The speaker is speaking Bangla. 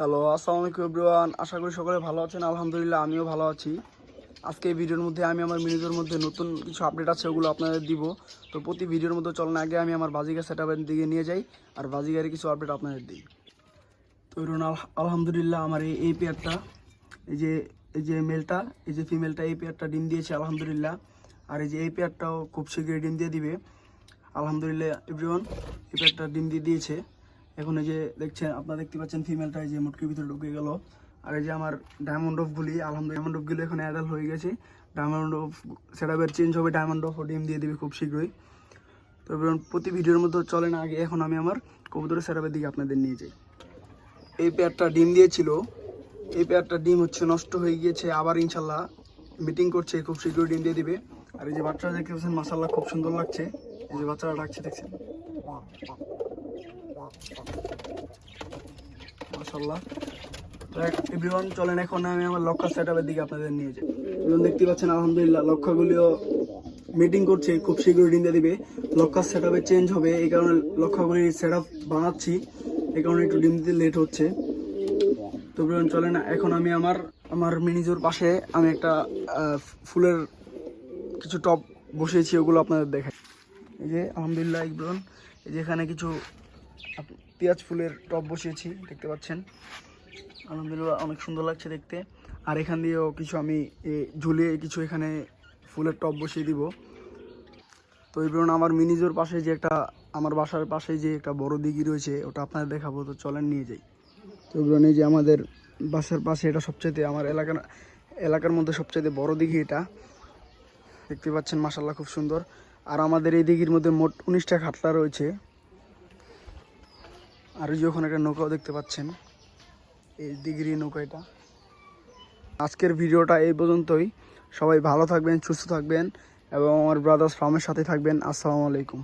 হ্যালো, আসসালামু আলাইকুম এভরিওয়ান। আশা করি সকলে ভালো আছেন। আলহামদুলিল্লাহ আমিও ভালো আছি। আজকে এই ভিডিওর মধ্যে আমি আমার মিনিজের মধ্যে নতুন কিছু আপডেট আছে, ওগুলো আপনাদের দিব। তো প্রতি ভিডিওর মধ্যে চলেন আগে আমি আমার বাজিগার সেটআপের দিকে নিয়ে যাই আর বাজিগারের কিছু আপডেট আপনাদের দিই। তো আলহামদুলিল্লাহ আমার এই পেয়ারটা, এই যে মেলটা, এই যে ফিমেলটা, এই পেয়ারটা ডিম দিয়েছে আলহামদুলিল্লাহ। আর এই পেয়ারটাও খুব শীঘ্রই ডিম দিয়ে দিবে আলহামদুলিল্লাহ এভরিওয়ান। এই পেয়ারটা ডিম দিয়ে দিয়েছে। এখন এই যে দেখছেন, আপনারা দেখতে পাচ্ছেন ফিমেলটা এই যে মুটকির ভিতরে ঢুকে গেল। আর এই যে আমার ডায়মন্ড অফগুলি, আলহামদুলিল্লাহ ডায়মন্ড অফগুলো এখন অ্যাডাল্ট হয়ে গেছে। ডায়মন্ড অফ সেটআপের চেঞ্জ হবে, ডায়মন্ড অফ ডিম দিয়ে দিবে খুব শীঘ্রই। তো প্রতি ভিডিওর মধ্যে চলে না, আগে এখন আমি আমার কবুতরের সেটআপের দিকে আপনাদের নিয়ে যাই। এই পেয়ারটা ডিম দিয়েছিল, এই পেয়ারটা ডিম হচ্ছে নষ্ট হয়ে গিয়েছে, আবার ইনশাল্লাহ মিটিং করছে, খুব শীঘ্রই ডিম দিয়ে দিবে। আর এই যে বাচ্চারা দেখতে পাচ্ছেন মাশাআল্লাহ খুব সুন্দর লাগছে। এই যে বাচ্চারা ডাকছে দেখছেন মাশাআল্লাহ। এভরিওয়ান চলেন এখন আমি আমার লক্ষা সেটআপের দিকে আপনাদের নিয়ে যাই। এভরিওয়ান দেখতে পাচ্ছেন আলহামদুলিল্লাহ লক্ষাগুলিও মিটিং করছে, খুব শীঘ্রই ডিম দিয়ে দিবে। লক্ষার সেটআপে চেঞ্জ হবে, এই কারণে লক্ষাগুলির সেটআপ বানাচ্ছি, এই কারণে একটু ডিম দিতে লেট হচ্ছে। তো এভরিওয়ান চলেন এখন আমি আমার মিনিজোর পাশে আমি একটা ফুলের কিছু টপ বসিয়েছি, ওগুলো আপনাদের দেখাই। এই যে আলহামদুলিল্লাহ এভরিওয়ান, এই যে এখানে কিছু পেঁয়াজ ফুলের টপ বসিয়েছি, দেখতে পাচ্ছেন আলহামদুলিল্লাহ অনেক সুন্দর লাগছে দেখতে। আর এখান দিয়েও কিছু আমি ঝুলিয়ে কিছু এখানে ফুলের টপ বসিয়ে দিব। তো এভরিওয়ান আমার মিনিজোর পাশে যে একটা, আমার বাসার পাশে যে একটা বড় দিঘি রয়েছে, ওটা আপনাদের দেখাবো। তো চলেন নিয়ে যাই। তো এভরিওয়ান এই যে আমাদের বাসার পাশে, এটা সবচাইতে আমার এলাকার মধ্যে সবচাইতে বড় দিঘি এটা, দেখতে পাচ্ছেন মাশাআল্লাহ খুব সুন্দর। আর আমাদের এই দিঘির মধ্যে মোট 19টা খাটলা রয়েছে। আর ওই যে ওখানে একটা নৌকাও দেখতে পাচ্ছেন, এই দিঘির নৌকা এটা। আজকের ভিডিওটা এই পর্যন্তই। সবাই ভালো থাকবেন, সুস্থ থাকবেন এবং আমার ব্রাদার্স ফার্মের সাথে থাকবেন। আসসালামু আলাইকুম।